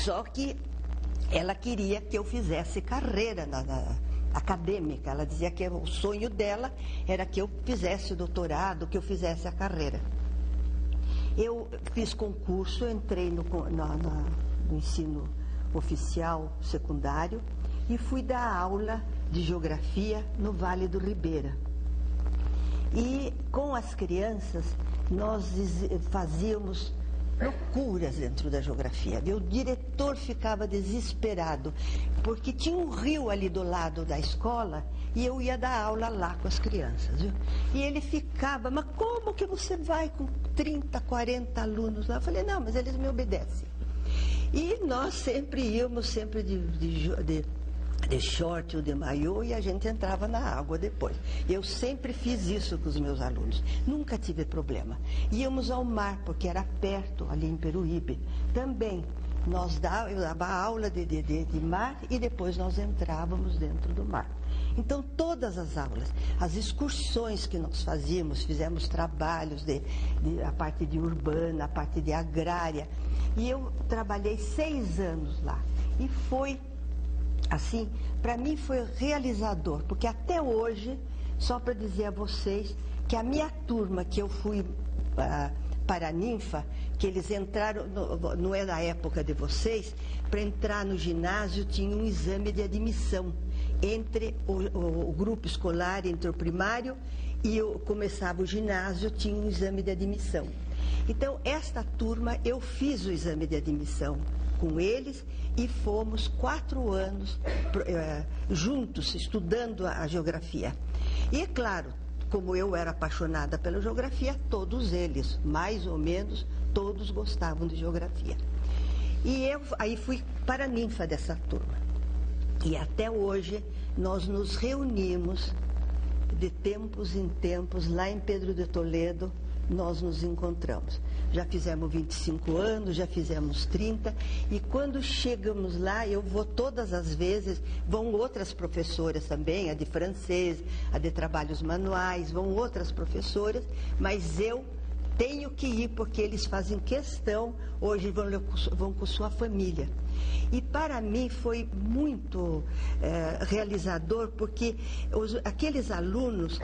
Só que ela queria que eu fizesse carreira acadêmica. Ela dizia que o sonho dela era que eu fizesse o doutorado, que eu fizesse a carreira. Eu fiz concurso, entrei no ensino oficial secundário e fui dar aula de geografia no Vale do Ribeira. E com as crianças nós fazíamos loucuras dentro da geografia. O diretor ficava desesperado, porque tinha um rio ali do lado da escola e eu ia dar aula lá com as crianças. Viu? E ele ficava, mas como que você vai com 30, 40 alunos lá? Eu falei, não, mas eles me obedecem. E nós sempre íamos, sempre de short ou de maiô, e a gente entrava na água depois. Eu sempre fiz isso com os meus alunos, nunca tive problema. Íamos ao mar, porque era perto, ali em Peruíbe. Também, eu dava aula de mar e depois nós entrávamos dentro do mar. Então, todas as aulas, as excursões que nós fizemos trabalhos a parte de urbana, a parte de agrária. E eu trabalhei 6 anos lá. E foi assim, para mim foi realizador, porque até hoje, só para dizer a vocês, que a minha turma que eu fui para a Ninfa, que eles entraram, não é da época de vocês, para entrar no ginásio tinha um exame de admissão entre o grupo escolar, entre o primário e começava o ginásio, tinha um exame de admissão. Então, esta turma, eu fiz o exame de admissão com eles e fomos 4 anos juntos, estudando a geografia. E é claro, como eu era apaixonada pela geografia, todos eles, mais ou menos, todos gostavam de geografia. E eu aí fui para a Ninfa dessa turma. E até hoje nós nos reunimos de tempos em tempos lá em Pedro de Toledo. Nós nos encontramos. Já fizemos 25 anos, já fizemos 30, e quando chegamos lá, eu vou todas as vezes, vão outras professoras também, a de francês, a de trabalhos manuais, vão outras professoras, mas eu tenho que ir porque eles fazem questão, hoje vão com sua família. E para mim foi muito realizador, porque aqueles alunos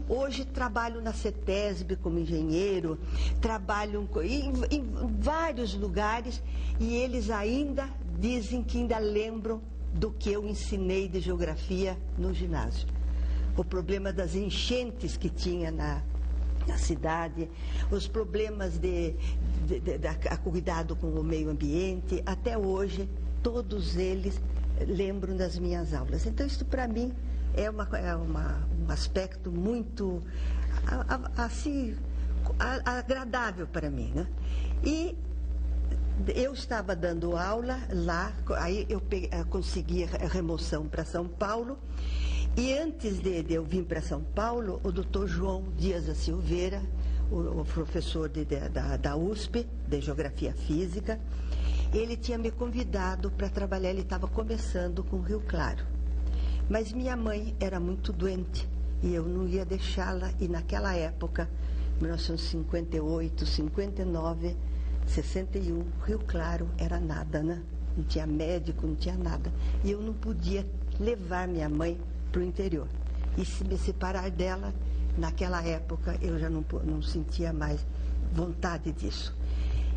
hoje trabalham na CETESB como engenheiro, trabalham em vários lugares, e eles ainda dizem que ainda lembram do que eu ensinei de geografia no ginásio. O problema das enchentes que tinha na cidade, os problemas de cuidado com o meio ambiente, até hoje, todos eles lembram das minhas aulas. Então, isso para mim é um aspecto muito, assim, agradável para mim, né? E eu estava dando aula lá, aí eu consegui a remoção para São Paulo. E antes de eu vir para São Paulo, o doutor João Dias da Silveira, o professor da USP, de Geografia Física, ele tinha me convidado para trabalhar, ele estava começando com Rio Claro. Mas minha mãe era muito doente e eu não ia deixá-la, e naquela época, 1958, 59, 61, Rio Claro era nada, né? Não tinha médico, não tinha nada. E eu não podia levar minha mãe para o interior. E se me separar dela, naquela época, eu já não sentia mais vontade disso.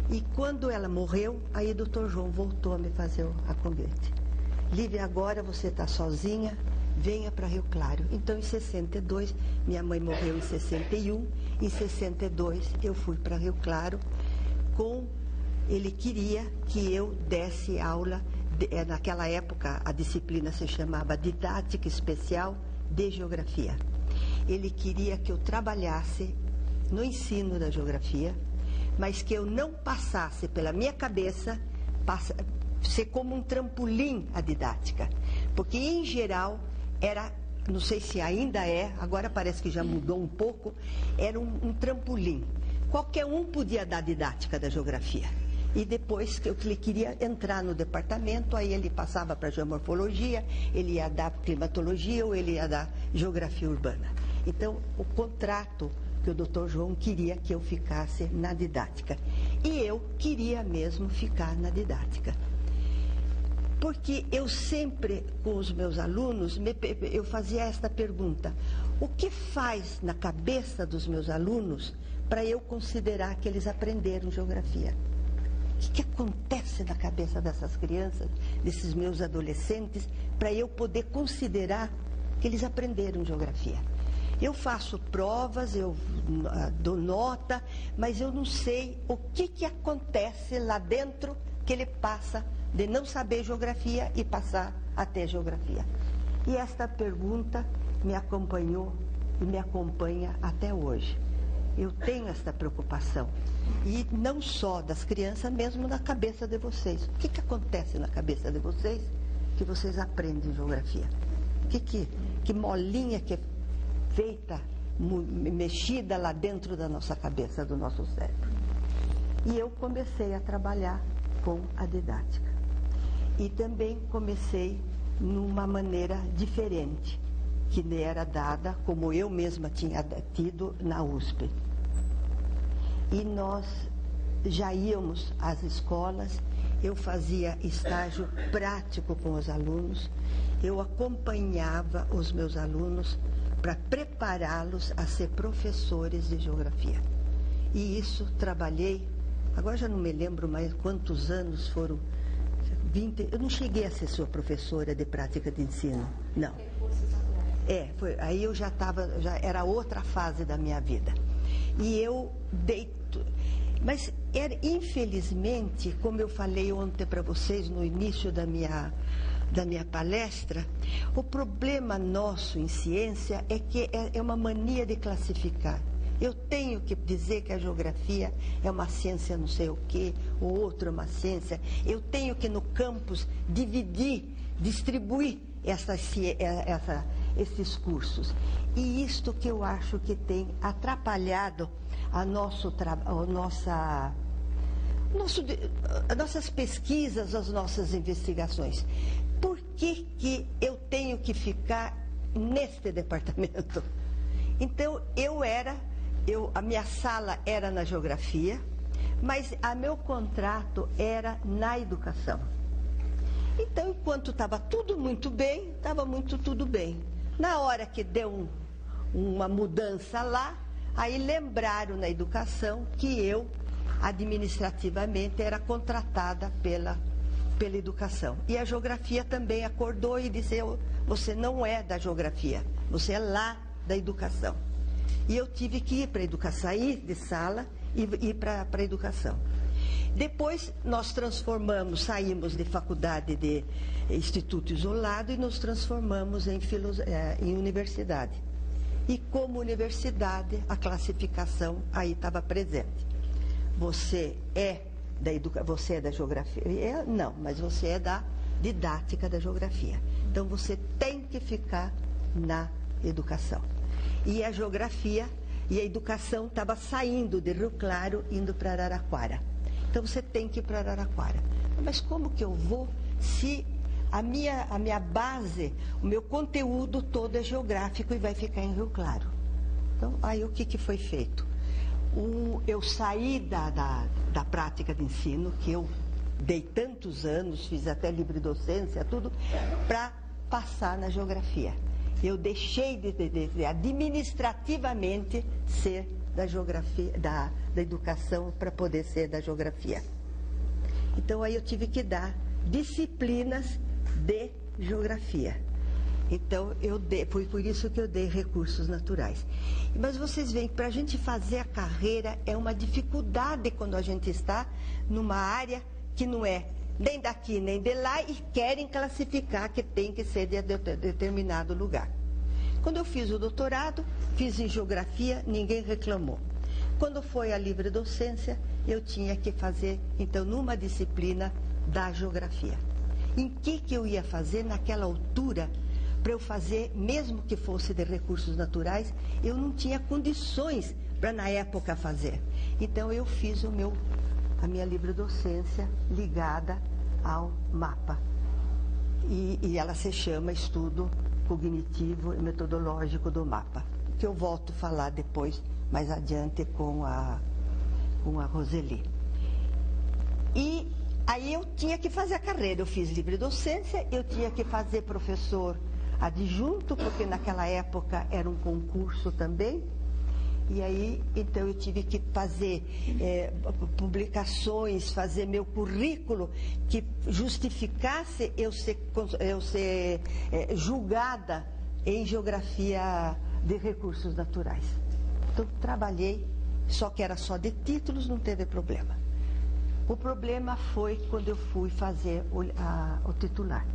E quando ela morreu, aí o doutor João voltou a me fazer a convite. Lívia, agora você está sozinha, venha para Rio Claro. Então, em 62, minha mãe morreu em 61, em 62 eu fui para Rio Claro ele queria que eu desse aula. Naquela época, a disciplina se chamava Didática Especial de Geografia. Ele queria que eu trabalhasse no ensino da geografia, mas que eu não passasse pela minha cabeça ser como um trampolim a didática. Porque, em geral, era, não sei se ainda é, agora parece que já mudou um pouco, era um trampolim. Qualquer um podia dar didática da geografia. E depois que ele queria entrar no departamento, aí ele passava para geomorfologia, ele ia dar climatologia ou ele ia dar geografia urbana. Então, o contrato porque o doutor João queria que eu ficasse na didática. E eu queria mesmo ficar na didática. Porque eu sempre, com os meus alunos, eu fazia esta pergunta: o que faz na cabeça dos meus alunos para eu considerar que eles aprenderam geografia? O que acontece na cabeça dessas crianças, desses meus adolescentes, para eu poder considerar que eles aprenderam geografia? Eu faço provas, eu dou nota, mas eu não sei o que acontece lá dentro que ele passa de não saber geografia e passar a ter geografia. E esta pergunta me acompanhou e me acompanha até hoje. Eu tenho esta preocupação. E não só das crianças, mesmo na cabeça de vocês. O que acontece na cabeça de vocês que vocês aprendem geografia? Que molinha que é feita, mexida lá dentro da nossa cabeça, do nosso cérebro. E eu comecei a trabalhar com a didática. E também comecei numa maneira diferente, que me era dada, como eu mesma tinha tido na USP. E nós já íamos às escolas, eu fazia estágio prático com os alunos, eu acompanhava os meus alunos para prepará-los a ser professores de geografia. E isso trabalhei, agora já não me lembro mais quantos anos foram, 20, eu não cheguei a ser sua professora de prática de ensino, não. Aí eu já era outra fase da minha vida. E eu mas infelizmente, como eu falei ontem para vocês no início da minha palestra, o problema nosso em ciência é que é uma mania de classificar. Eu tenho que dizer que a geografia é uma ciência não sei o quê, o outro é uma ciência. Eu tenho que no campus distribuir esses cursos. E isto que eu acho que tem atrapalhado as nossas pesquisas, as nossas investigações. Por que eu tenho que ficar neste departamento? Então, a minha sala era na geografia, mas meu contrato era na educação. Então, enquanto estava tudo muito bem, tudo bem. Na hora que deu uma mudança lá, aí lembraram na educação que eu, administrativamente, era contratada pela educação. E a geografia também acordou e disse: você não é da geografia, você é lá da educação. E eu tive que ir para a educação, sair de sala e ir para a educação. Depois nós saímos de faculdade de instituto isolado e nos transformamos em universidade. E como universidade, a classificação aí estava presente. Você é da geografia? Não, mas você é da didática da geografia. Então você tem que ficar na educação. E a geografia e a educação estava saindo de Rio Claro, indo para Araraquara. Então você tem que ir para Araraquara. Mas como que eu vou se a minha base, o meu conteúdo todo é geográfico e vai ficar em Rio Claro? Então, aí o que foi feito? Eu saí da prática de ensino, que eu dei tantos anos, fiz até livre docência, tudo, para passar na geografia. Eu deixei de administrativamente ser da geografia, da educação, para poder ser da geografia. Então aí eu tive que dar disciplinas de geografia. Então foi por isso que eu dei recursos naturais. Mas vocês veem que para a gente fazer a carreira é uma dificuldade quando a gente está numa área que não é nem daqui nem de lá e querem classificar que tem que ser de determinado lugar. Quando eu fiz o doutorado, fiz em geografia, ninguém reclamou. Quando foi a livre docência, eu tinha que fazer, então, numa disciplina da geografia. Em que eu ia fazer naquela altura, para eu fazer, mesmo que fosse de recursos naturais, eu não tinha condições para, na época, fazer. Então, eu fiz a minha livre docência ligada ao mapa. E ela se chama Estudo Cognitivo e Metodológico do Mapa. que eu volto a falar depois, mais adiante, com a Roseli. E aí eu tinha que fazer a carreira, eu fiz livre docência, eu tinha que fazer professor adjunto, porque naquela época era um concurso também. E aí, então, eu tive que fazer publicações, fazer meu currículo que justificasse eu ser julgada em geografia de recursos naturais. Então, trabalhei, só que era só de títulos, não teve problema. O problema foi quando eu fui fazer o titular.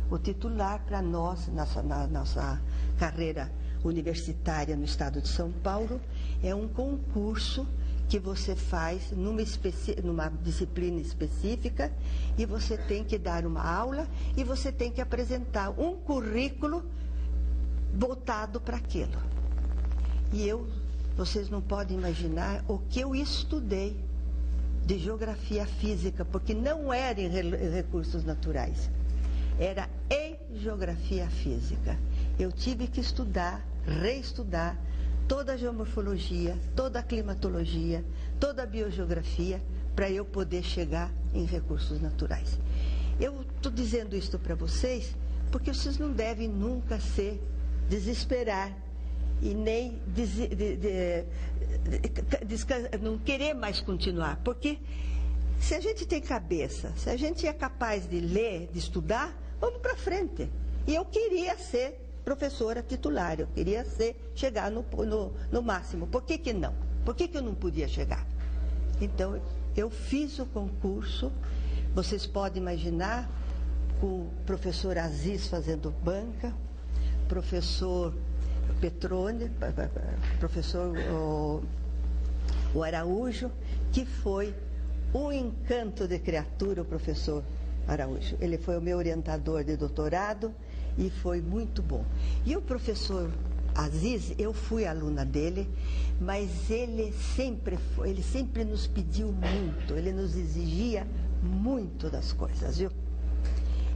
O titular, para nós, na nossa carreira universitária no estado de São Paulo, é um concurso que você faz numa disciplina específica, e você tem que dar uma aula e você tem que apresentar um currículo voltado para aquilo. E vocês não podem imaginar o que eu estudei de geografia física, porque não era em recursos naturais, era em geografia física. Eu tive que reestudar toda a geomorfologia, toda a climatologia, toda a biogeografia, para eu poder chegar em recursos naturais. Eu estou dizendo isso para vocês porque vocês não devem nunca se desesperar e nem não querer mais continuar, porque se a gente tem cabeça, se a gente é capaz de ler, de estudar, vamos para frente. E eu queria ser professora titular, eu queria chegar no máximo. Por que não? Por que eu não podia chegar? Então, eu fiz o concurso. Vocês podem imaginar, com o professor Aziz fazendo banca, professor Petrone, professor o Araújo, que foi um encanto de criatura, o professor Araújo. Ele foi o meu orientador de doutorado e foi muito bom. E o professor Aziz, eu fui aluna dele, mas ele sempre nos pediu muito, ele nos exigia muito das coisas, viu?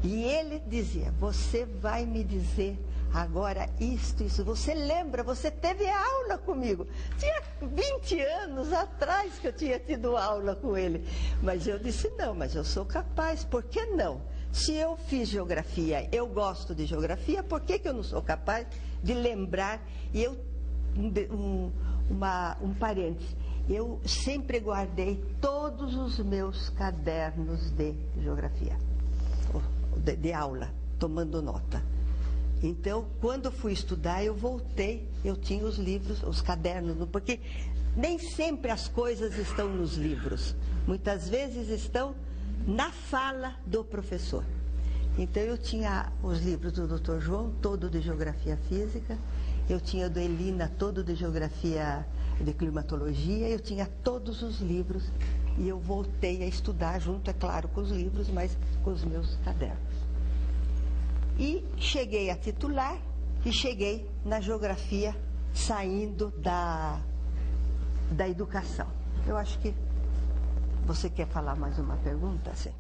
E ele dizia: você vai me dizer agora isso. Você lembra, você teve aula comigo. Tinha 20 anos atrás que eu tinha tido aula com ele. Mas eu disse: não, mas eu sou capaz, por que não? Se eu fiz geografia, eu gosto de geografia, por que eu não sou capaz de lembrar? E um parênteses, eu sempre guardei todos os meus cadernos de geografia, de aula, tomando nota. Então, quando fui estudar, eu voltei, eu tinha os livros, os cadernos, porque nem sempre as coisas estão nos livros. Muitas vezes estão na fala do professor. Então, eu tinha os livros do Dr. João, todo de geografia física, eu tinha do Elina, todo de geografia de climatologia, eu tinha todos os livros e eu voltei a estudar junto, é claro, com os livros, mas com os meus cadernos. E cheguei a titular e cheguei na geografia saindo da educação. Eu acho que você quer falar mais uma pergunta, sim?